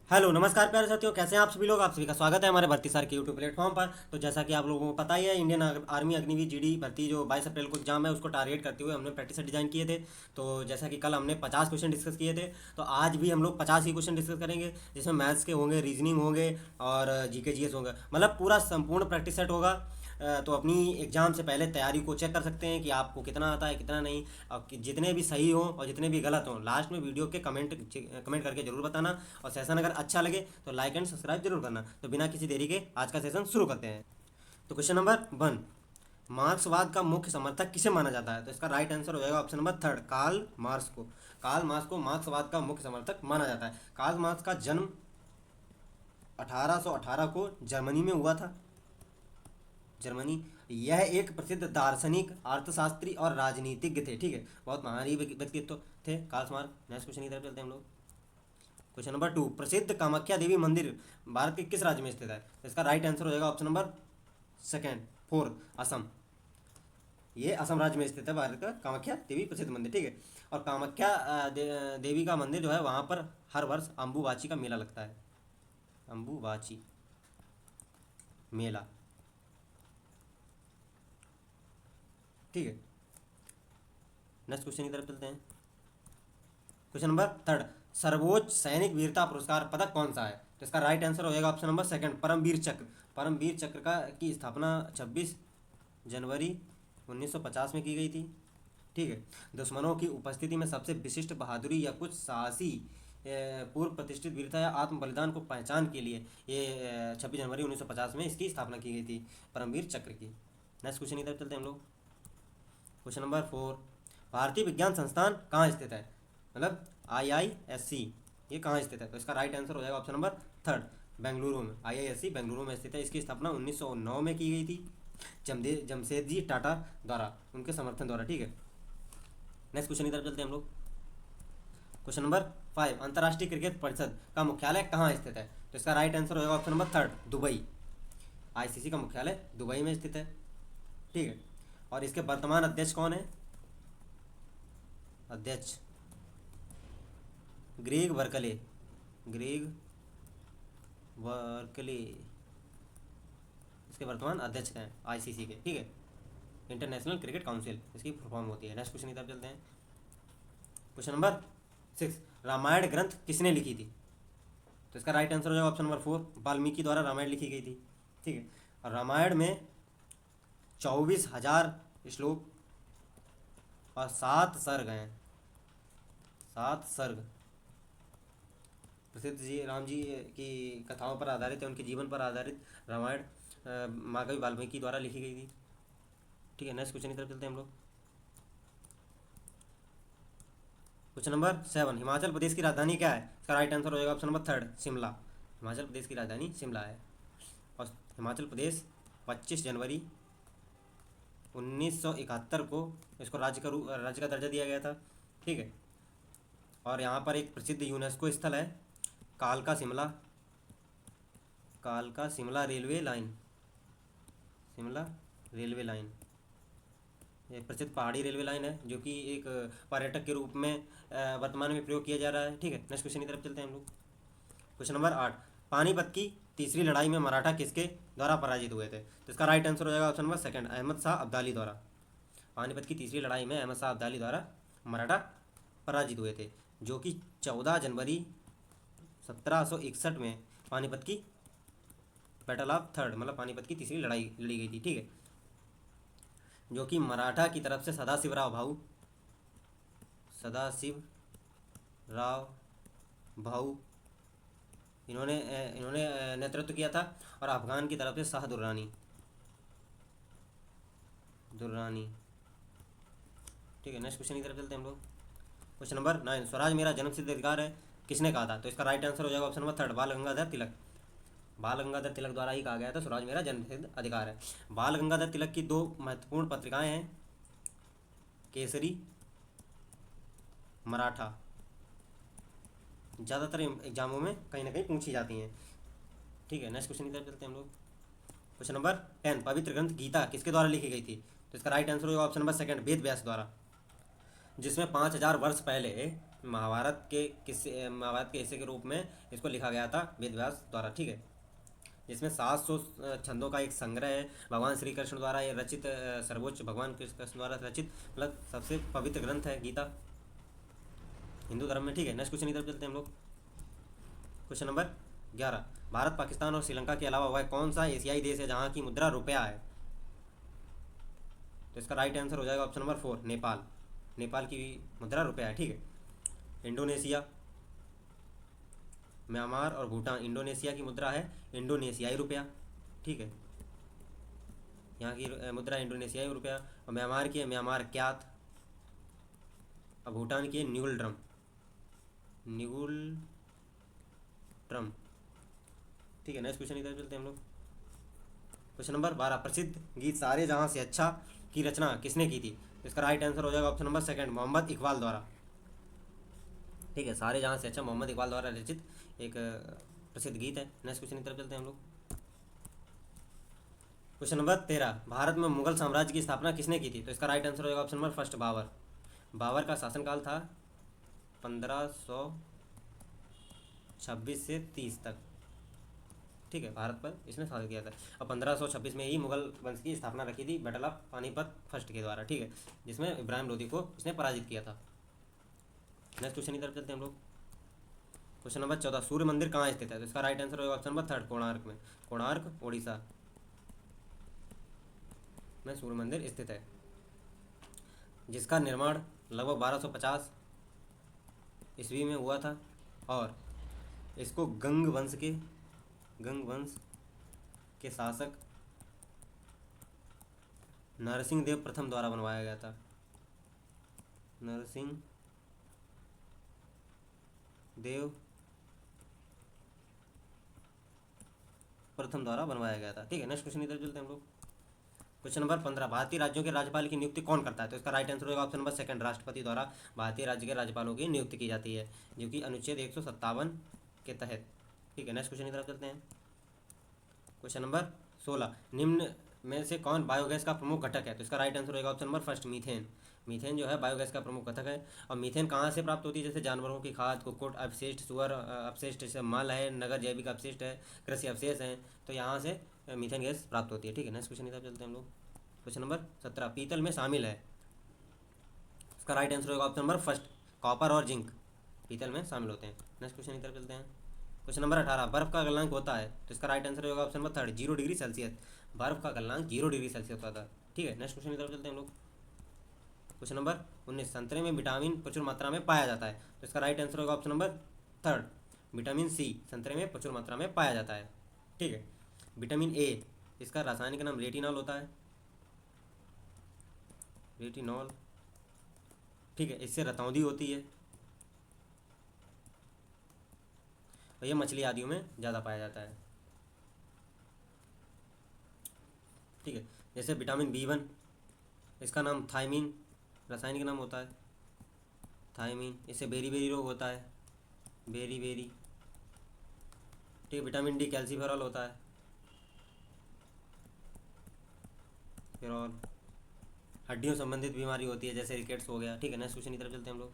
Hello नमस्कार प्यारे साथियों, कैसे हैं आप सभी लोग। आप सभी का स्वागत है हमारे भर्ती सर के यूट्यूब प्लेटफॉर्म पर। तो जैसा कि आप लोगों को पता ही है, इंडियन आर्मी अग्निवीर जीडी भर्ती जो 22 अप्रैल को एग्जाम है, उसको टारगेट करते हुए हमने प्रैक्टिस सेट डिजाइन किए थे। तो जैसा कि कल हमने 50 क्वेश्चन डिस्कस किए थे, तो आज भी हम लोग 50 ही क्वेश्चन डिस्कस करेंगे, जिसमें मैथ्स के होंगे, रीजनिंग होंगे और जीके जीएस होंगे। मतलब पूरा संपूर्ण प्रैक्टिस सेट होगा। तो अपनी एग्ज़ाम से पहले तैयारी को चेक कर सकते हैं कि आपको कितना आता है कितना नहीं। और जितने भी सही हों और जितने भी गलत हों, लास्ट में वीडियो के कमेंट करके जरूर बताना। और सेशन अगर अच्छा लगे तो लाइक एंड सब्सक्राइब जरूर करना। तो बिना किसी देरी के आज का सेशन शुरू करते हैं। तो क्वेश्चन नंबर 1, मार्क्सवाद का मुख्य समर्थक किसे माना जाता है। तो इसका राइट आंसर हो जाएगा ऑप्शन नंबर 3, कार्ल मार्क्स को। कार्ल मार्क्स को मार्क्सवाद का मुख्य समर्थक माना जाता है। कार्ल मार्क्स का जन्म 1818 को जर्मनी में हुआ था। जर्मनी। यह एक प्रसिद्ध दार्शनिक, अर्थशास्त्री और राजनीतिज्ञ थे। ठीक है, बहुत महान व्यक्तित्व थे कार्ल मार्क्स। नेक्स्ट क्वेश्चन की तरफ चलते हैं हम लोग। क्वेश्चन नंबर 2, प्रसिद्ध कामाख्या देवी मंदिर भारत के किस राज्य में स्थित है। तो इसका राइट आंसर हो जाएगा ऑप्शन नंबर 4, असम। ये असम राज्य में स्थित है भारत का कामाख्या देवी प्रसिद्ध मंदिर। ठीक है, और कामाख्या देवी का मंदिर जो है, वहाँ पर हर वर्ष अम्बुबाची का मेला लगता है। अम्बुबाची मेला। ठीक है, नेक्स्ट क्वेश्चन की तरफ चलते हैं। क्वेश्चन नंबर 3, सर्वोच्च सैनिक वीरता पुरस्कार पदक कौन सा है। तो इसका राइट आंसर हो जाएगा ऑप्शन नंबर 2, परमवीर चक्र। परमवीर चक्र का की स्थापना 26 जनवरी 1950 में की गई थी। ठीक है, दुश्मनों की उपस्थिति में सबसे विशिष्ट बहादुरी या कुछ साहसी पूर्व प्रतिष्ठित वीरता या आत्म बलिदान को पहचान के लिए ये 26 जनवरी 1950 में इसकी स्थापना की गई थी, परमवीर चक्र की। नेक्स्ट क्वेश्चन की तरफ चलते हैं हम लोग। क्वेश्चन नंबर 4, भारतीय विज्ञान संस्थान कहाँ स्थित है। मतलब IISc ये कहाँ स्थित है। तो इसका राइट आंसर हो जाएगा ऑप्शन नंबर 3, बेंगलुरु में। IISc बेंगलुरु में स्थित है। इसकी स्थापना 1909 में की गई थी, जमशेदजी टाटा द्वारा, उनके समर्थन द्वारा। ठीक है, नेक्स्ट क्वेश्चन की तरफ चलते हैं हम लोग। क्वेश्चन नंबर 5, अंतर्राष्ट्रीय क्रिकेट परिषद का मुख्यालय कहाँ स्थित है। तो इसका राइट आंसर हो जाएगा ऑप्शन नंबर 3, दुबई। ICC का मुख्यालय दुबई में स्थित है। ठीक है, और इसके वर्तमान अध्यक्ष कौन है। अध्यक्ष ग्रेग वर्कले। ग्रेग वर्कले इसके वर्तमान अध्यक्ष हैं ICC के। ठीक है, इंटरनेशनल क्रिकेट काउंसिल इसकी फुल फॉर्म होती है। नेक्स्ट क्वेश्चन की तरफ चलते हैं। क्वेश्चन नंबर 6, रामायण ग्रंथ किसने लिखी थी। तो इसका राइट आंसर हो जाएगा ऑप्शन नंबर 4, वाल्मीकि द्वारा रामायण लिखी गई थी। ठीक है, और रामायण में 24,000 श्लोक और 7 सर्ग हैं। 7 सर्ग प्रसिद्ध जी राम जी की कथाओं पर आधारित है, उनके जीवन पर आधारित रामायण महाकवि वाल्मीकि द्वारा लिखी गई थी। ठीक है, नेक्स्ट क्वेश्चन की तरफ चलते हैं हम लोग। क्वेश्चन नंबर 7, हिमाचल प्रदेश की राजधानी क्या है। इसका राइट आंसर हो जाएगा ऑप्शन नंबर 3, शिमला। हिमाचल प्रदेश की राजधानी शिमला है। और हिमाचल प्रदेश 25 जनवरी 1971 को इसको राज्य का दर्जा दिया गया था। ठीक है, और यहाँ पर एक प्रसिद्ध यूनेस्को स्थल है, कालका शिमला। कालका Shimla railway line. Shimla railway line ये प्रसिद्ध पहाड़ी रेलवे लाइन है, जो कि एक पर्यटक के रूप में वर्तमान में प्रयोग किया जा रहा है। ठीक है, नेक्स्ट क्वेश्चन की तरफ चलते हैं हम लोग। क्वेश्चन नंबर 8, पानीपत की तीसरी लड़ाई में मराठा किसके द्वारा पराजित हुए थे। तो इसका राइट आंसर हो जाएगा ऑप्शन नंबर 2, अहमद शाह अब्दाली द्वारा। पानीपत की तीसरी लड़ाई में अहमद शाह अब्दाली द्वारा मराठा पराजित हुए थे, जो कि 14 जनवरी 1761 में पानीपत की बैटल ऑफ थर्ड, मतलब पानीपत की तीसरी लड़ाई लड़ी गई थी। ठीक है, जो कि मराठा की तरफ से सदाशिव राव भाऊ इन्होंने नेतृत्व किया था, और अफगान की तरफ से शाह दुर्रानी। ठीक है, नेक्स्ट क्वेश्चन की तरफ चलते हैं हम लोग। क्वेश्चन नंबर 9, स्वराज मेरा जन्मसिद्ध अधिकार है किसने कहा था। तो इसका राइट आंसर हो जाएगा ऑप्शन नंबर 3, बाल गंगाधर तिलक। बाल गंगाधर तिलक द्वारा ही कहा गया था स्वराज मेरा जन्मसिद्ध अधिकार है। बाल गंगाधर तिलक की 2 महत्वपूर्ण पत्रिकाएं हैं, केसरी, मराठा। ज़्यादातर एग्जामों में कहीं ना कहीं पूछी जाती हैं। ठीक है, नेक्स्ट क्वेश्चन की तरफ चलते हैं हम लोग। क्वेश्चन नंबर 10, पवित्र ग्रंथ गीता किसके द्वारा लिखी गई थी। तो इसका राइट आंसर होगा ऑप्शन नंबर 2, वेद व्यास द्वारा, जिसमें 5000 वर्ष पहले महाभारत के हिस्से के रूप में इसको लिखा गया था वेद व्यास द्वारा, ठीक है। जिसमें 700 छंदों का एक संग्रह है, भगवान श्री कृष्ण द्वारा ये रचित, सर्वोच्च भगवान कृष्ण द्वारा रचित, मतलब सबसे पवित्र ग्रंथ है गीता हिंदू धर्म में, ठीक है। नेक्स्ट क्वेश्चन की तरफ चलते हैं हम लोग। क्वेश्चन नंबर 11, भारत, पाकिस्तान और श्रीलंका के अलावा वह कौन सा एशियाई देश है जहाँ की मुद्रा रुपया है? तो इसका राइट आंसर हो जाएगा ऑप्शन नंबर 4, नेपाल। नेपाल की मुद्रा रुपया है, ठीक है। इंडोनेशिया, म्यांमार और भूटान, इंडोनेशिया की मुद्रा है इंडोनेशियाई रुपया, ठीक है। यहाँ की मुद्रा इंडोनेशियाई रुपया। और म्यांमार की है म्यांमार क्यात, और भूटान की है न्यूल ड्रम, न्यूल ड्रम, ठीक है। नेक्स्ट क्वेश्चन की तरफ चलते हैं हम लोग। क्वेश्चन नंबर 12, प्रसिद्ध गीत सारे जहाँ से अच्छा की रचना किसने की थी? इसका राइट आंसर हो जाएगा ऑप्शन नंबर 2, मोहम्मद इकबाल द्वारा, ठीक है। सारे जहाँ से अच्छा मोहम्मद इकबाल द्वारा रचित एक प्रसिद्ध गीत है। नेक्स्ट क्वेश्चन की तरफ चलते हैं हम लोग। क्वेश्चन नंबर 13, भारत में मुगल साम्राज्य की स्थापना किसने की थी? तो इसका राइट आंसर हो जाएगा ऑप्शन नंबर 1, बाबर। बाबर का शासनकाल था 1526 से 30 तक, ठीक है। भारत पर इसने शासन किया था, और 1526 में ही मुगल वंश की स्थापना रखी थी बैटल ऑफ पानीपत फर्स्ट के द्वारा, ठीक है, जिसमें इब्राहिम लोदी को इसने पराजित किया था। नेक्स्ट क्वेश्चन की तरफ चलते हैं हम लोग। क्वेश्चन नंबर 14, सूर्य मंदिर कहाँ स्थित है? तो इसका राइट आंसर होगा ऑप्शन नंबर 3, कोणार्क में। कोणार्क उड़ीसा में सूर्य मंदिर स्थित है, जिसका निर्माण लगभग 1250 ईस्वी में हुआ था, और इसको गंग वंश के शासक नरसिंह देव प्रथम द्वारा बनवाया गया था। नरसिंह देव प्रथम द्वारा बनवाया गया था, ठीक है। नेक्स्ट क्वेश्चन की तरफ चलते हैं हम लोग। क्वेश्चन नंबर 15, भारतीय राज्यों के राज्यपाल की नियुक्ति कौन करता है? तो इसका राइट आंसर होगा ऑप्शन नंबर 2, राष्ट्रपति द्वारा भारतीय राज्य के राज्यपालों की नियुक्ति की जाती है, जो कि अनुच्छेद 157 के तहत, ठीक है। नेक्स्ट क्वेश्चन की तरफ चलते हैं। क्वेश्चन नंबर 16, निम्न में से कौन बायोगैस का प्रमुख घटक है? तो इसका राइट आंसर होगा ऑप्शन नंबर 1, मीथेन। मीथेन जो है बायोगैस का प्रमुख घटक है। और मीथेन कहाँ से प्राप्त होती है? जैसे जानवरों की खाद, कुक्कुट अपशिष्ट, सुअर अपशिष्ट, जैसे मल है, नगर जैविक अपशिष्ट है, कृषि अवशेष हैं, तो यहाँ से मीथेन गैस प्राप्त होती है, ठीक है। नेक्स्ट क्वेश्चन की तरफ चलते हैं हम लोग। क्वेश्चन नंबर 17, पीतल में शामिल है? इसका राइट आंसर होगा ऑप्शन नंबर 1, कॉपर और जिंक पीतल में शामिल होते हैं। नेक्स्ट क्वेश्चन की तरफ चलते हैं। क्वेश्चन नंबर 18, बर्फ का गलनांक होता है? तो इसका राइट आंसर होगा ऑप्शन नंबर 3, 0 डिग्री सेल्सियस। बर्फ का गलनांक 0 डिग्री सेल्सियस होता था, ठीक है। नेक्स्ट क्वेश्चन की तरफ चलते हैं हम लोग। क्वेश्चन नंबर 19, संतरे में विटामिन प्रचुर मात्रा में पाया जाता है? तो इसका राइट आंसर होगा ऑप्शन नंबर 3, विटामिन सी संतरे में प्रचुर मात्रा में पाया जाता है, ठीक है। विटामिन ए, इसका रासायनिक नाम रेटिनॉल होता है, रेटिनॉल, ठीक है। इससे रतौंधी होती है, और यह मछली आदियों में ज़्यादा पाया जाता है, ठीक है। जैसे विटामिन B1, इसका नाम थायमीन रासायनिक नाम होता है, थायमीन। इससे बेरी बेरी रोग होता है, बेरी बेरी, ठीक है। विटामिन डी कैल्सीफेरॉल होता है, फेरॉल। हड्डियों संबंधित बीमारी होती है, जैसे रिकेट्स हो गया, ठीक है। नेक्स्ट क्वेश्चन की तरफ चलते हैं हम लोग।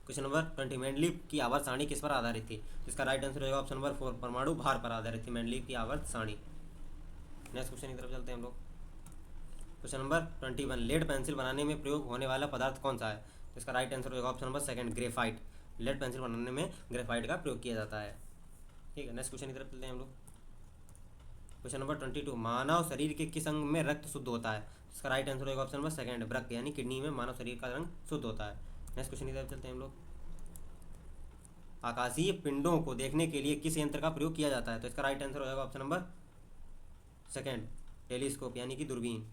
क्वेश्चन नंबर 20, मेंडलीव की आवर्त सारणी किस पर आधारित थी? इसका राइट आंसर होगा ऑप्शन नंबर 4, परमाणु भार पर आधारित थी मेंडलीव की आवर्त सारणी। नेक्स्ट क्वेश्चन की तरफ चलते हैं हम लोग। क्वेश्चन नंबर 21, लेड पेंसिल बनाने में प्रयोग होने वाला पदार्थ कौन सा है? इसका राइट आंसर होगा option number 2, graphite. Lead pencil बनाने में ग्रेफाइट का प्रयोग किया जाता है, ठीक है। नेक्स्ट क्वेश्चन की तरफ चलते हैं हम लोग। क्वेश्चन नंबर 22, मानव शरीर के किस अंग में रक्त शुद्ध होता है? इसका राइट आंसर होगा ऑप्शन नंबर 2, वृक्क, यानी किडनी में मानव शरीर का रंग शुद्ध होता है। नेक्स्ट क्वेश्चन की तरफ चलते हैं हम लोग। आकाशीय पिंडों को देखने के लिए किस यंत्र का प्रयोग किया जाता है? तो इसका राइट आंसर हो जाएगा ऑप्शन नंबर 2, टेलीस्कोप, यानी कि दूरबीन।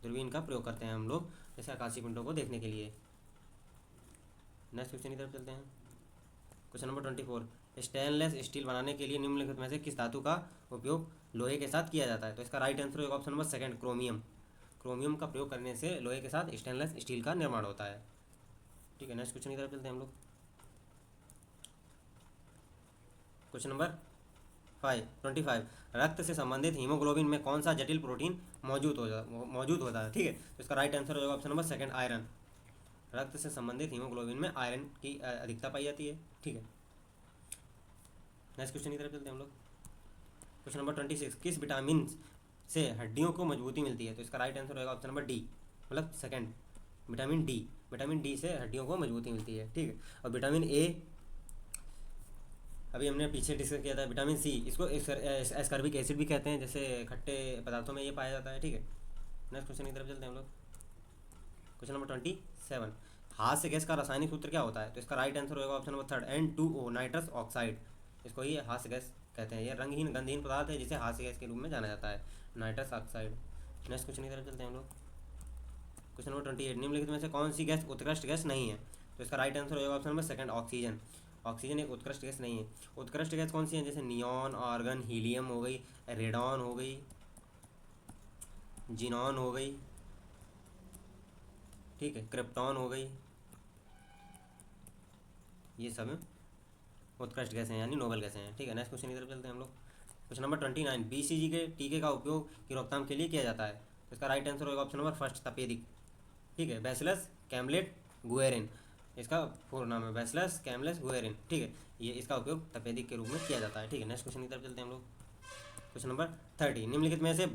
दूरबीन का प्रयोग करते हैं हम लोग जैसे आकाशीय पिंडों को देखने के लिए। नेक्स्ट क्वेश्चन की तरफ चलते हैं। क्वेश्चन नंबर 24, स्टेनलेस स्टील बनाने के लिए निम्नलिखित में से किस धातु का उपयोग लोहे के साथ किया जाता है? तो इसका राइट आंसर होगा ऑप्शन नंबर 2, क्रोमियम। क्रोमियम का प्रयोग करने से लोहे के साथ स्टेनलेस स्टील का निर्माण होता है, ठीक है। नेक्स्ट क्वेश्चन की तरफ चलते हैं हम लोग। क्वेश्चन नंबर 25, रक्त से संबंधित हीमोग्लोबिन में कौन सा जटिल प्रोटीन मौजूद होता है, ठीक है। तो इसका राइट आंसर होगा ऑप्शन नंबर 2, आयरन। रक्त से संबंधित हीमोग्लोबिन में आयरन की अधिकता पाई जाती है। ठीक है, नेक्स्ट क्वेश्चन की तरफ चलते हैं हम लोग। क्वेश्चन नंबर 26, किस विटामिन से हड्डियों को मजबूती मिलती है? तो इसका राइट आंसर होगा ऑप्शन नंबर डी, मतलब second, vitamin D. Vitamin D से हड्डियों को मजबूती मिलती है। ठीक है, और विटामिन ए अभी हमने पीछे डिस्कस किया था। विटामिन सी, इसको एस्कॉर्बिक एसिड भी कहते हैं, जैसे खट्टे पदार्थों में ये पाया जाता है। ठीक है, नेक्स्ट क्वेश्चन की तरफ चलते हैं हम लोग। क्वेश्चन नंबर 27, हास्य गैस का रासायनिक सूत्र क्या होता है? तो इसका राइट आंसर होगा option number third, N2O, nitrous oxide. इसको ही हास्य गैस कहते हैं। ये रंगहीन गंधहीन पदार्थ है जिसे हास्य गैस के रूप में जाना जाता है, नाइट्रस ऑक्साइड। नेक्स्ट क्वेश्चन की तरफ चलते हैं हम लोग। क्वेश्चन नंबर 28, निम्नलिखित में से कौन सी गैस उत्कृष्ट गैस नहीं है? तो इसका राइट आंसर होगा option number second, oxygen. Oxygen एक उत्कृष्ट गैस नहीं है। उत्कृष्ट गैस कौन सी है? जैसे नियॉन, आर्गन, हीलियम हो गई, रेडॉन हो गई, जिनॉन हो गई, ठीक है, क्रिप्टॉन हो गई, ये सब उत्कृष्ट गैसें हैं, यानी नोबल गैसें हैं। ठीक है, नेक्स्ट क्वेश्चन की तरफ चलते हैं हम लोग। क्वेश्चन नंबर 29, BCG के टीके का उपयोग की रोकथाम के लिए किया जाता है? तो इसका राइट आंसर होगा ऑप्शन नंबर फर्स्ट, तपेदिक। ठीक है, बैसिलस कैमलेट गुएरिन, इसका पूर्ण नाम है बैसिलस कैमलेस गुएरिन। ठीक है, ये इसका उपयोग तपेदिक के रूप में किया जाता है। ठीक है, नेक्स्ट क्वेश्चन की तरफ चलते हैं हम लोग। क्वेश्चन नंबर 30, निम्नलिखित में से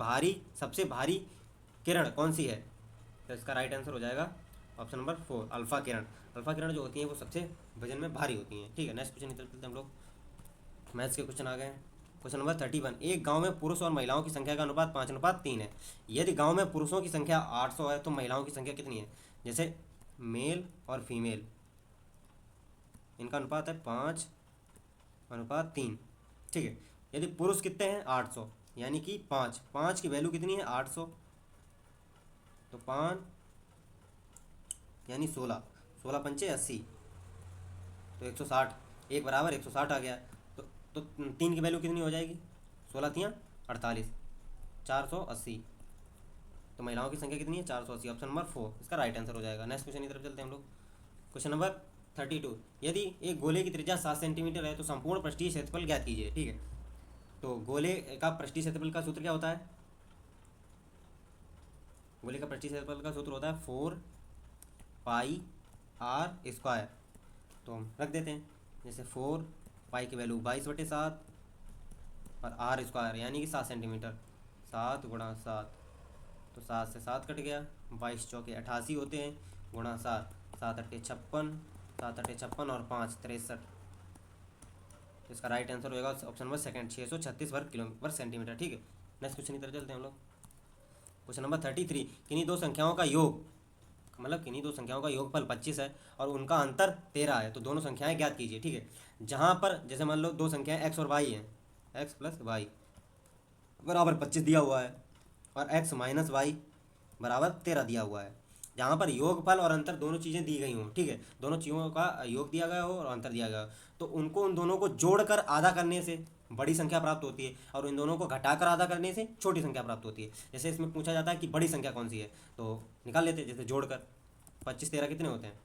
सबसे भारी किरण कौन सी है? तो इसका राइट आंसर हो जाएगा ऑप्शन नंबर 4, अल्फा किरण। अल्फा किरण जो होती हैं वो सबसे वजन में भारी होती हैं। ठीक है, नेक्स्ट क्वेश्चन की तरफ चलते हैं हम लोग। मैथ्स के क्वेश्चन आ गए। क्वेश्चन नंबर 31, एक गांव में पुरुष और महिलाओं की संख्या का अनुपात 5:3 है। यदि गांव में पुरुषों की संख्या 800 है तो महिलाओं की संख्या कितनी है? जैसे मेल और फीमेल, इनका अनुपात है 5:3। ठीक है, यदि पुरुष कितने हैं? 800, यानी कि 5 की वैल्यू कितनी है? 800, तो 5 यानी 16, 16 पंचे 80, तो 160, एक बराबर 160 आ गया। तो 3 की वैल्यू कितनी हो जाएगी? 16 तियाँ 48, 480। तो महिलाओं की संख्या कितनी है? 480, ऑप्शन नंबर 4 इसका राइट आंसर हो जाएगा। नेक्स्ट क्वेश्चन की तरफ चलते हैं हम लोग। क्वेश्चन नंबर 32, यदि एक गोले की त्रिज्या 7 सेंटीमीटर है तो संपूर्ण पृष्ठीय क्षेत्रफल ज्ञात कीजिए। ठीक है, तो गोले का पृष्ठीय क्षेत्रफल का सूत्र क्या होता है? गोले का पृष्ठीय क्षेत्रफल का सूत्र होता है 4πr²। तो हम रख देते हैं, जैसे 4 की वैल्यू 22/7 और r² यानी कि 7 सेंटीमीटर, 7 × 7, तो 7 से 7 कट गया, 22 चौके 88 होते हैं, गुणा 7, 7 अट्ठे 56, 7 अट्ठे 56 और 5 63। तो इसका राइट आंसर होगा ऑप्शन नंबर सेकंड, 636 वर्ग सेंटीमीटर। ठीक है, नेक्स्ट क्वेश्चन की तरफ चलते हैं हम लोग। क्वेश्चन नंबर 33, किन्हीं दो संख्याओं का योग, मतलब किन्हीं दो संख्याओं का योगफल 25 है और उनका अंतर 13 है, तो दोनों संख्याएं ज्ञात कीजिए। ठीक है, जहां पर जैसे मान लो दो संख्याएं x और y हैं, x + y बराबर 25 दिया हुआ है और x - y बराबर 13 दिया हुआ है, जहाँ पर योगफल और अंतर दोनों चीज़ें दी गई हों। ठीक है, दोनों चीज़ों का योग दिया गया हो और अंतर दिया गया हो, तो उन दोनों को जोड़कर आधा करने से बड़ी संख्या प्राप्त होती है और इन दोनों को घटाकर आधा करने से छोटी संख्या प्राप्त होती है। जैसे इसमें पूछा जाता है कि बड़ी संख्या कौन सी है, तो निकाल लेते हैं, जैसे जोड़कर 25 13 कितने होते हैं?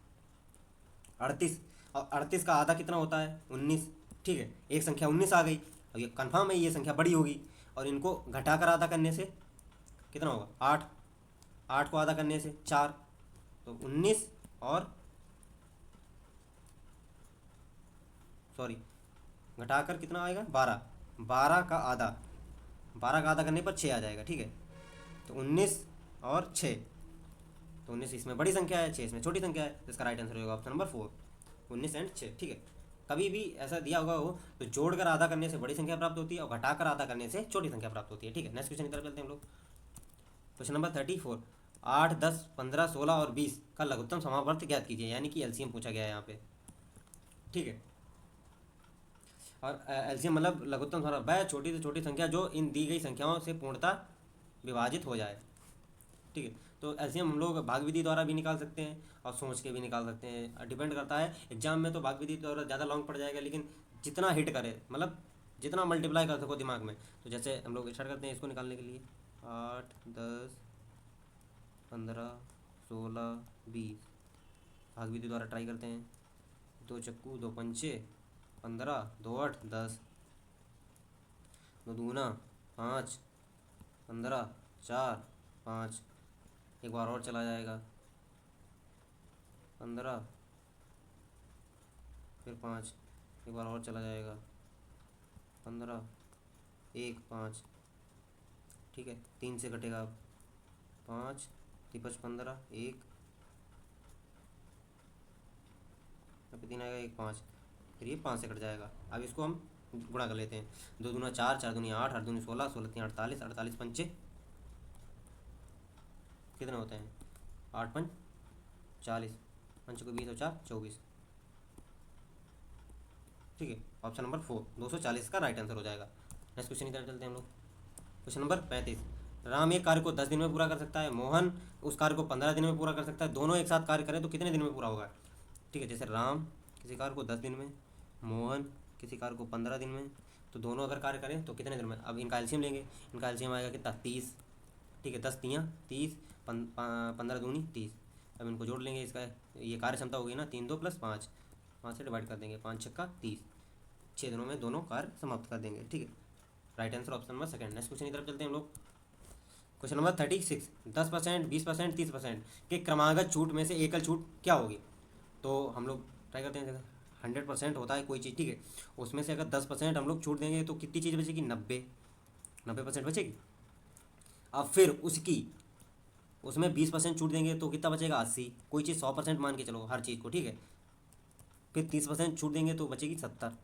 38, और 38 का आधा कितना होता है? 19। ठीक है, एक संख्या 19 आ गई, और ये कन्फर्म है ये संख्या बड़ी होगी, और इनको घटाकर आधा करने से कितना होगा? 8, 8 को आधा करने से 4, तो 19 और सॉरी घटाकर कितना आएगा? 12, 12 का आधा, 12 का आधा करने पर 6 आ जाएगा। ठीक है, तो 19 और 6, तो 19 इसमें बड़ी संख्या है, 6 इसमें छोटी संख्या है, तो इसका राइट आंसर होगा ऑप्शन नंबर 4, 19 और 6। ठीक है, कभी भी ऐसा दिया होगा हो तो जोड़कर आधा करने से बड़ी संख्या प्राप्त होती है और घटाकर आधा करने से छोटी संख्या प्राप्त होती है। ठीक है, नेक्स्ट क्वेश्चन की तरफ चलते हैं हम लोग। क्वेश्चन नंबर 34, 8, 10, 15, 16 और 20 का लघुत्तम समावर्त ज्ञात कीजिए, यानी कि एलसीएम पूछा गया है यहाँ पे। ठीक है, और एलसीएम मतलब लघुत्तम समावर्त, वह छोटी से छोटी संख्या जो इन दी गई संख्याओं से पूर्णतः विभाजित हो जाए। ठीक है, तो एलसीएम हम लोग भाग विधि द्वारा भी निकाल सकते हैं और सोच के भी निकाल सकते हैं, डिपेंड करता है। एग्जाम में तो भाग विधि द्वारा ज़्यादा लॉन्ग पड़ जाएगा, लेकिन जितना हिट करे, मतलब जितना मल्टीप्लाई कर सको दिमाग में, तो जैसे हम लोग स्टार्ट करते हैं इसको निकालने के लिए। 8, 10, 15, 16, 20 भाग विधि द्वारा ट्राई करते हैं। 2 चक्कू 2 पंचे 15, 2 8 10, 2 दूना 5, 15, 4 5, एक बार और चला जाएगा, 15, फिर 5, एक बार और चला जाएगा, 15, 1, 5, ठीक है, 3 से कटेगा अब, 5, 5, 15, 1, यहाँ पे 3 आएगा, 1, 5, फिर ये 5 से कट जाएगा। अब इसको हम गुणा कर लेते हैं, 2 दूना 4, 4 दूनी 8, 8 दूनी 16, 16 3 48, 48 पंचे कितने होते हैं, 8 पंच 40, पंच को 20 और 4 24, ठीक है। ऑप्शन नंबर 4 240 का राइट आंसर हो जाएगा। नेक्स्ट क्वेश्चन की तरफ चलते हैं हम लोग। क्वेश्चन नंबर 35, राम एक कार्य को 10 दिन में पूरा कर सकता है, मोहन उस कार्य को 15 दिन में पूरा कर सकता है, दोनों एक साथ कार्य करें तो कितने दिन में पूरा होगा। ठीक है, जैसे राम किसी कार्य को 10 दिन में, मोहन किसी कार्य को 15 दिन में, तो दोनों अगर कार्य करें तो कितने दिन में। अब इनका एलसीएम लेंगे, इनका एलसीएम आएगा कितना, 30, ठीक है, 10 तियाँ 30, 15 दूनी 30। अब इनको जोड़ लेंगे, इसका ये कार्य क्षमता होगी ना 3 2 + 5, 5 से डिवाइड कर देंगे, 5 छक्का 30, 6 दिनों में दोनों कार्य समाप्त कर देंगे, ठीक है। Right answer option number second. Next question की तरफ चलते हैं हम लोग। क्वेश्चन नंबर 36, 10%, 20%, 30% के क्रमागत छूट में से एकल छूट क्या होगी। तो हम लोग ट्राई करते हैं, 100% होता है कोई चीज़, ठीक है, उसमें से अगर 10% हम लोग छूट देंगे तो कितनी चीज़ बचेगी, 90% बचेगी। अब फिर उसमें 20% छूट देंगे तो कितना बचेगा, 80। कोई चीज़ 100% मान के चलो हर चीज़ को, ठीक है, फिर 30% छूट देंगे तो बचेगी 70।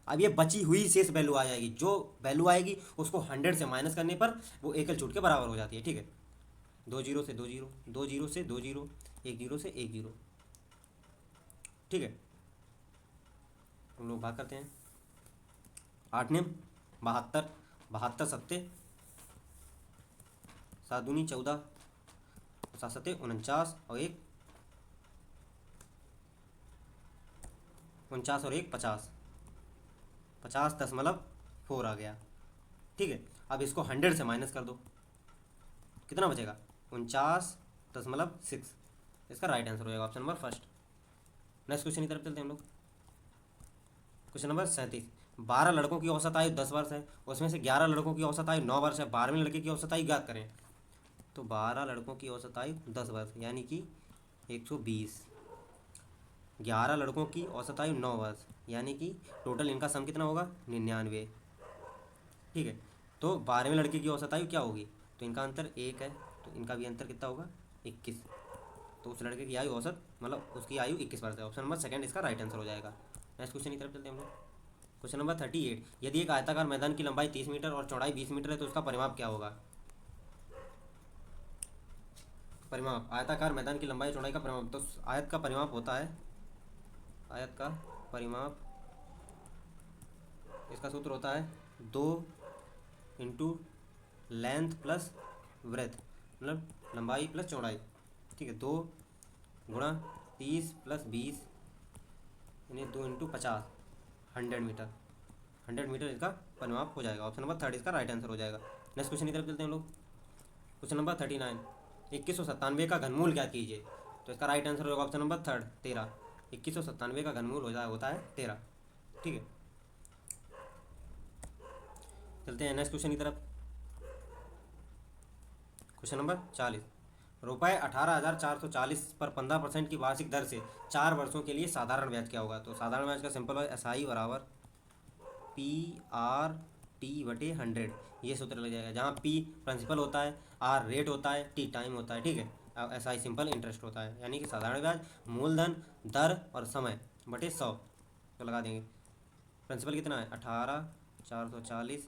अब ये बची हुई शेष वैल्यू आ जाएगी, जो वैल्यू आएगी उसको 100 से माइनस करने पर वो एकल छूट के बराबर हो जाती है, ठीक है। 2 जीरो से 2 जीरो, 2 जीरो से 2 जीरो, 1 जीरो से 1 जीरो, ठीक है। हम लोग भाग करते हैं, 8 नियम 72, 72 सत्ते, 7 दूनी 14, 7 सत्ते 49 और 1 49 और 1 50, 50.4 आ गया, ठीक है। अब इसको 100 से माइनस कर दो, कितना बचेगा, 49.6, इसका राइट आंसर हो जाएगा option number first. Next question की तरफ चलते हैं हम लोग। क्वेश्चन नंबर 37, 12 लड़कों की औसत आयु 10 वर्ष है, उसमें से 11 लड़कों की औसत आयु 9 वर्ष है, 12वें लड़के की औसत आयु ज्ञात करें। तो 12 लड़कों की औसत आयु 10 वर्ष यानी कि 120, 11 लड़कों की औसत आयु 9 वर्ष यानी कि टोटल इनका सम कितना होगा, 99, ठीक है। तो 12वें लड़के की औसत आयु क्या होगी, तो इनका अंतर 1 है, तो इनका भी अंतर कितना होगा, 21, तो उस लड़के की आयु औसत मतलब उसकी आयु 21 वर्ष है। ऑप्शन नंबर सेकंड इसका राइट आंसर हो जाएगा। नेक्स्ट क्वेश्चन की तरफ चलते हैं हम लोग। क्वेश्चन नंबर 38, यदि एक आयताकार मैदान की लंबाई 30 मीटर और चौड़ाई 20 मीटर है तो उसका परिमाप क्या होगा। परिमाप, आयताकार मैदान की लंबाई चौड़ाई का परिमाप, तो आयत का परिमाप होता है, आयत का परिमाप, इसका सूत्र होता है 2 इंटू लेंथ प्लस ब्रेथ, मतलब लंबाई प्लस चौड़ाई, ठीक है, 2 गुणा 30 + 20 यानी 2 इंटू 50, 100 मीटर, 100 मीटर इसका परिमाप हो जाएगा। ऑप्शन नंबर थर्ड इसका राइट आंसर हो जाएगा। नेक्स्ट क्वेश्चन की तरफ चलते हैं हम लोग। क्वेश्चन नंबर 39, 2197 का घनमूल क्या कीजिए, तो इसका राइट आंसर होगा ऑप्शन नंबर थर्ड 13, 2197 का घनमूल होता है 13, ठीक है। चलते हैं नेक्स्ट क्वेश्चन की तरफ। क्वेश्चन नंबर 40, रुपये 18,440 पर 15% की वार्षिक दर से 4 वर्षों के लिए साधारण ब्याज क्या होगा। तो साधारण ब्याज का सिंपल है, SI बराबर PRT/100, ये सूत्र लग जाएगा, जहाँ P प्रिंसिपल होता है, R रेट होता है, T टाइम होता है, ठीक है, अब SI सिंपल इंटरेस्ट होता है, यानी कि साधारण ब्याज मूलधन दर और समय बटे 100 तो लगा देंगे। प्रिंसिपल कितना है 18,440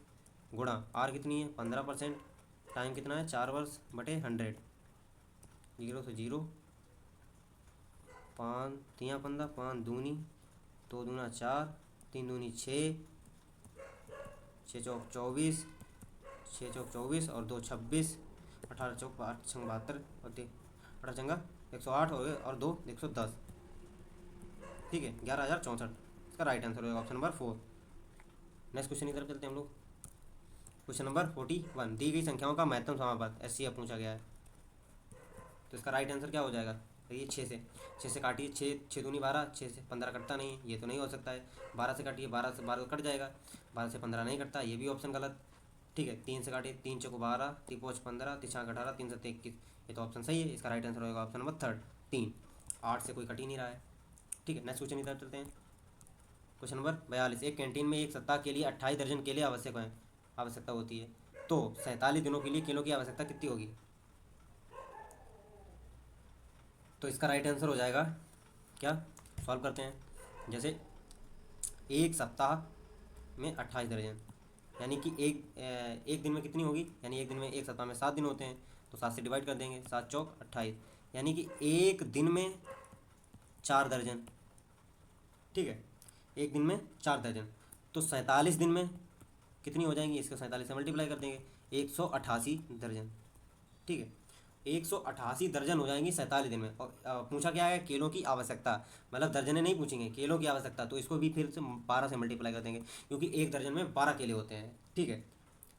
गुणा R कितनी है 15%, टाइम कितना है 4 वर्ष बटे 100, 0 से 0, 5 तियाँ 15, 5 दूनी 2 दूना 4, 3 दूनी 6, 6 चौक 24, 6 चौक 24 और 2 26, 18 चौक 8 छंग 72 और 18 चंगा 108 और 2 110, ठीक है, 11,064 इसका राइट आंसर होगा ऑप्शन नंबर 4। नेक्स्ट क्वेश्चन की तरफ चलते हैं हम लोग। क्वेश्चन नंबर 41, दी गई संख्याओं का महत्तम समापत SCF पूछा गया है, तो इसका राइट आंसर क्या हो जाएगा, ये 6 से काटिए, 6 दूनी 12, 6 से 15 कटता नहीं है, ये तो नहीं हो सकता है, 12 से काटिए, 12 से 12 कट जाएगा, 12 से 15 नहीं कटता, ये भी ऑप्शन गलत, ठीक है। 3 से काटिए, 3 चौको 12, 3 5 15, 3 6 18, 3 7 21, ये तो ऑप्शन सही है, इसका राइट आंसर होगा ऑप्शन नंबर थर्ड 3। 8 से कोई कट ही नहीं रहा है। ठीक है, नेक्स्ट क्वेश्चन की तरफ चलते हैं। क्वेश्चन नंबर 42, एक कैंटीन में एक सप्ताह के लिए 28 दर्जन केले आवश्यकता होती है, तो 47 दिनों के लिए केलों की आवश्यकता कितनी होगी? तो इसका राइट आंसर हो जाएगा क्या, सॉल्व करते हैं। जैसे एक सप्ताह में 28 दर्जन, यानी कि एक दिन में कितनी होगी, यानी एक दिन में, एक सप्ताह में 7 दिन होते हैं, तो 7 से डिवाइड कर देंगे, 7 चौक 28, यानी कि एक दिन में 4 दर्जन। ठीक है, एक दिन में 4 दर्जन, तो 47 दिन में कितनी हो जाएंगी, इसको 47 से मल्टीप्लाई कर देंगे, 188 दर्जन। ठीक है, 188 दर्जन हो जाएंगी 47 दिन में। और पूछा क्या है, केलों की आवश्यकता, मतलब दर्जनें नहीं पूछेंगे, केलों की आवश्यकता, तो इसको भी फिर से 12 से मल्टीप्लाई कर देंगे, क्योंकि एक दर्जन में 12 केले होते हैं। ठीक है,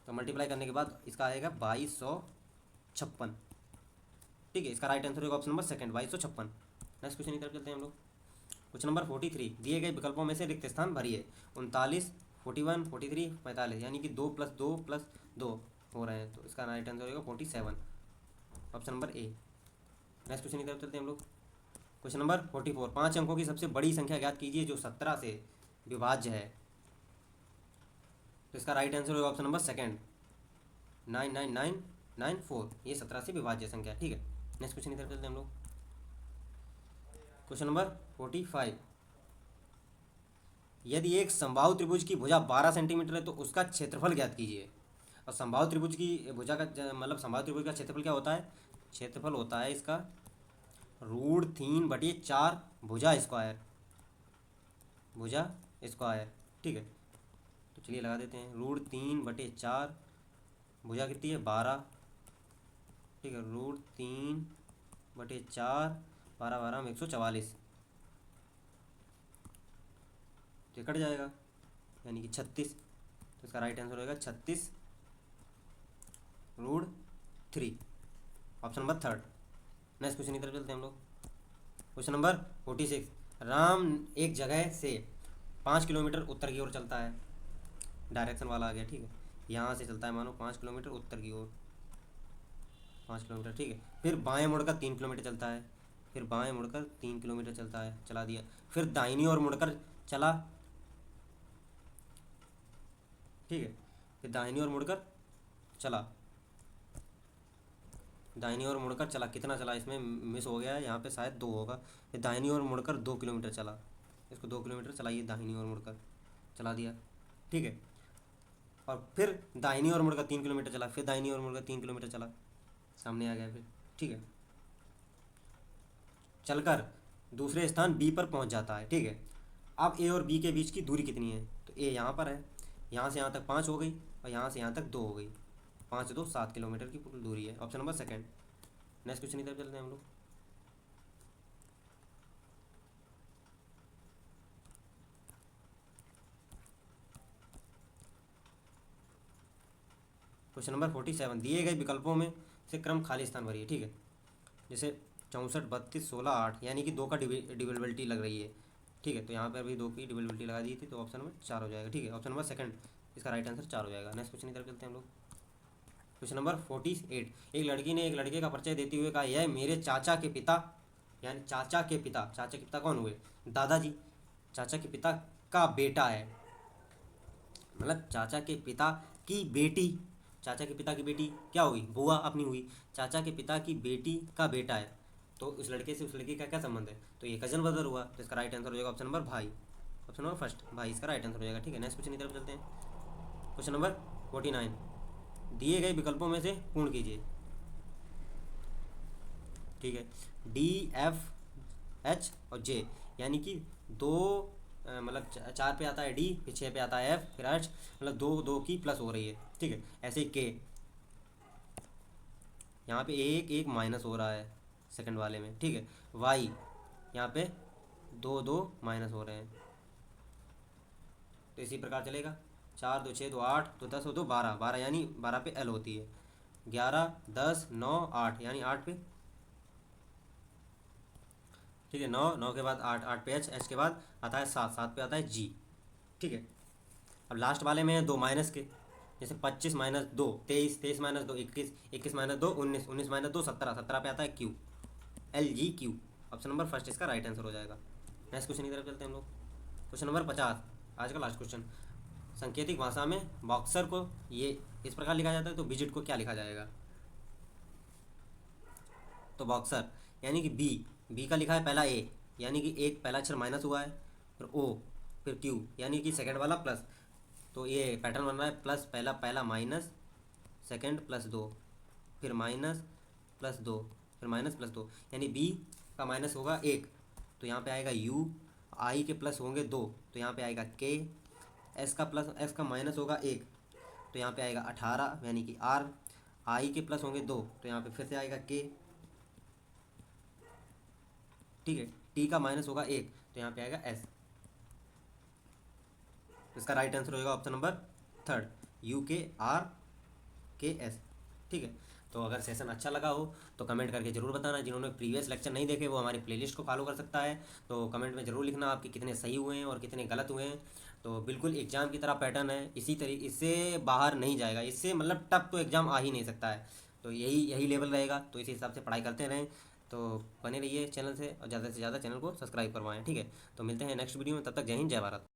तो मल्टीप्लाई करने के बाद इसका आएगा 2256। ठीक है, इसका राइट आंसर होगा option number second, 2256। Next question की तरफ चलते हैं हम लोग। क्वेश्चन नंबर 43, दिए गए विकल्पों में से रिक्त स्थान भरिए। 39, 41, 43, 45, यानी कि 2 + 2 + 2 हो रहे हैं, तो इसका राइट आंसर होगा 47, option number A. Next question की तरफ चलते हैं हम लोग। क्वेश्चन नंबर 44, 5 अंकों की सबसे बड़ी संख्या ज्ञात कीजिए जो 17 से विभाज्य है, तो इसका राइट आंसर होगा ऑप्शन नंबर सेकंड, 99994, ये 17 से विभाज्य संख्या। ठीक है, नेक्स्ट क्वेश्चन की तरफ चलते हैं हम लोग। क्वेश्चन नंबर 45, यदि एक समबाहु त्रिभुज की भुजा 12 सेंटीमीटर है तो उसका क्षेत्रफल ज्ञात कीजिए। और समबाहु त्रिभुज की भुजा का मतलब समबाहु त्रिभुज का क्षेत्रफल क्या होता है, क्षेत्रफल होता है इसका √3/4 भुजा स्क्वायर, भुजा स्क्वायर। ठीक है, तो चलिए लगा देते हैं, √3/4 भुजा कितनी है 12। ठीक है, √3/4, 12 12 में 144, तो कट जाएगा, यानी कि 36, तो इसका राइट आंसर होगा 36√3, option number third. Next question की तरफ चलते हैं हम लोग। क्वेश्चन नंबर 46, राम एक जगह से 5 किलोमीटर उत्तर की ओर चलता है, डायरेक्शन वाला आ गया। ठीक है, यहाँ से चलता है मानो 5 किलोमीटर उत्तर की ओर, 5 किलोमीटर। ठीक है, फिर बाएं मुड़कर 3 किलोमीटर चलता है, फिर बाएं मुड़कर 3 किलोमीटर चलता है, चला दिया, फिर दाहिनी ओर मुड़कर चला। ठीक है, फिर दाहिनी ओर मुड़कर चला, दाहिनी ओर मुड़कर चला, कितना चला इसमें मिस हो गया है, यहाँ पे शायद 2 होगा। फिर दाहिनी ओर मुड़कर 2 किलोमीटर चला, इसको 2 किलोमीटर चलाइए, दाहिनी ओर मुड़कर चला दिया। ठीक है, और फिर दाहिनी ओर मुड़कर 3 किलोमीटर चला, फिर दाहिनी ओर मुड़कर 3 किलोमीटर चला, सामने आ गया फिर। ठीक है, चलकर दूसरे स्थान बी पर पहुंच जाता है। ठीक है, अब ए और बी के बीच की दूरी कितनी है, तो ए यहाँ पर है, यहाँ से यहाँ तक 5 हो गई, और यहाँ से यहाँ तक 2 हो गई, 5 2 7 किलोमीटर की दूरी है, option number second. Next question की तरफ चलते हैं हम लोग। क्वेश्चन नंबर 47, दिए गए विकल्पों में से क्रम खाली स्थान भरिए। ठीक है, जैसे 64 32 16 8, यानी कि 2 का डिविजिबिलिटी लग रही है। ठीक है, तो यहाँ पर भी 2 की डिविजिबिलिटी लगा दी थी, तो ऑप्शन नंबर 4 हो जाएगा। ठीक है, ऑप्शन नंबर सेकंड, इसका राइट आंसर 4 हो जाएगा। नेक्स्ट क्वेश्चन की तरफ चलते हैं हम लोग। क्वेश्चन नंबर 48, एक लड़की ने एक लड़के का परिचय देते हुए कहा, यह मेरे चाचा के पिता, यानी चाचा के पिता कौन हुए, दादाजी, चाचा के पिता का बेटा है, मतलब चाचा के पिता की बेटी, चाचा के पिता की बेटी क्या हुई, बुआ अपनी हुई, चाचा के पिता की बेटी का बेटा है, तो उस लड़के से उस लड़की का क्या संबंध है, तो ये कजन ब्रदर हुआ, तो इसका राइट आंसर हो जाएगा ऑप्शन नंबर भाई, ऑप्शन नंबर फर्स्ट भाई, इसका राइट आंसर हो जाएगा। ठीक है, नेक्स्ट क्वेश्चन की तरफ चलते हैं। क्वेश्चन नंबर 49, दिए गए विकल्पों में से पूर्ण कीजिए। ठीक है, डी एफ एच और जे, यानी कि 2 मतलब 4 पे आता है डी, फिर 6 पे आता है एफ, फिर एच, मतलब 2 2 की प्लस हो रही है। ठीक है, ऐसे ही के, यहाँ पे एक एक माइनस हो रहा है सेकंड वाले में। ठीक है, वाई यहाँ पे 2 2 माइनस हो रहे हैं, तो इसी प्रकार चलेगा, 4 2 6 2 8 तो 10 हो तो 12 12, यानी 12 पे एल होती है, 11 10 9 8, यानी 8 पे। ठीक है, 9 9 के बाद 8 8 पे एच, एच के बाद आता है 7 7 पे आता है जी। ठीक है, अब लास्ट वाले में है 2 माइनस के, जैसे 25 - 2 23 23 - 2 21 21 - 2 19 19 - 2 17 17 पे आता है Q, L G Q. Option number first इसका राइट आंसर हो जाएगा। नेक्स्ट क्वेश्चन की तरफ चलते हैं हम लोग। क्वेश्चन नंबर 50, आज का लास्ट क्वेश्चन। सांकेतिक भाषा में बॉक्सर को ये इस प्रकार लिखा जाता है, तो बिजिट को क्या लिखा जाएगा? तो बॉक्सर यानी कि बी का लिखा है पहला ए, यानी कि एक पहला अक्षर माइनस हुआ है, फिर ओ, फिर क्यू यानी कि सेकंड वाला प्लस। तो ये पैटर्न बन रहा है, प्लस पहला पहला माइनस, सेकंड प्लस दो, फिर माइनस प्लस दो, फिर माइनस प्लस दो, यानी बी का माइनस होगा एक, तो यहाँ पे आएगा यू। आई के प्लस होंगे दो, तो यहाँ पे आएगा के। एस का माइनस होगा एक, तो यहाँ पे आएगा 18 यानी कि आर। आई के प्लस होंगे दो, तो यहाँ पे फिर से आएगा के। ठीक है, टी का माइनस होगा एक, तो यहाँ पे आएगा एस। इसका राइट आंसर होगा ऑप्शन नंबर थर्ड, यू के आर के एस। ठीक है, तो अगर सेशन अच्छा लगा हो तो कमेंट करके ज़रूर बताना। जिन्होंने प्रीवियस लेक्चर नहीं देखे वो हमारी प्लेलिस्ट को फॉलो कर सकता है। तो कमेंट में ज़रूर लिखना आपके कितने सही हुए हैं और कितने गलत हुए हैं। तो बिल्कुल एग्ज़ाम की तरह पैटर्न है, इसी तरीके इससे बाहर नहीं जाएगा, इससे मतलब टफ तो एग्ज़ाम आ ही नहीं सकता है। तो यही यही लेवल रहेगा, तो इसी हिसाब से पढ़ाई करते रहें। तो बने रहिए चैनल से और ज़्यादा चैनल को सब्सक्राइब करवाएं। ठीक है, तो मिलते हैं नेक्स्ट वीडियो में, तब तक जय हिंद जय भारत।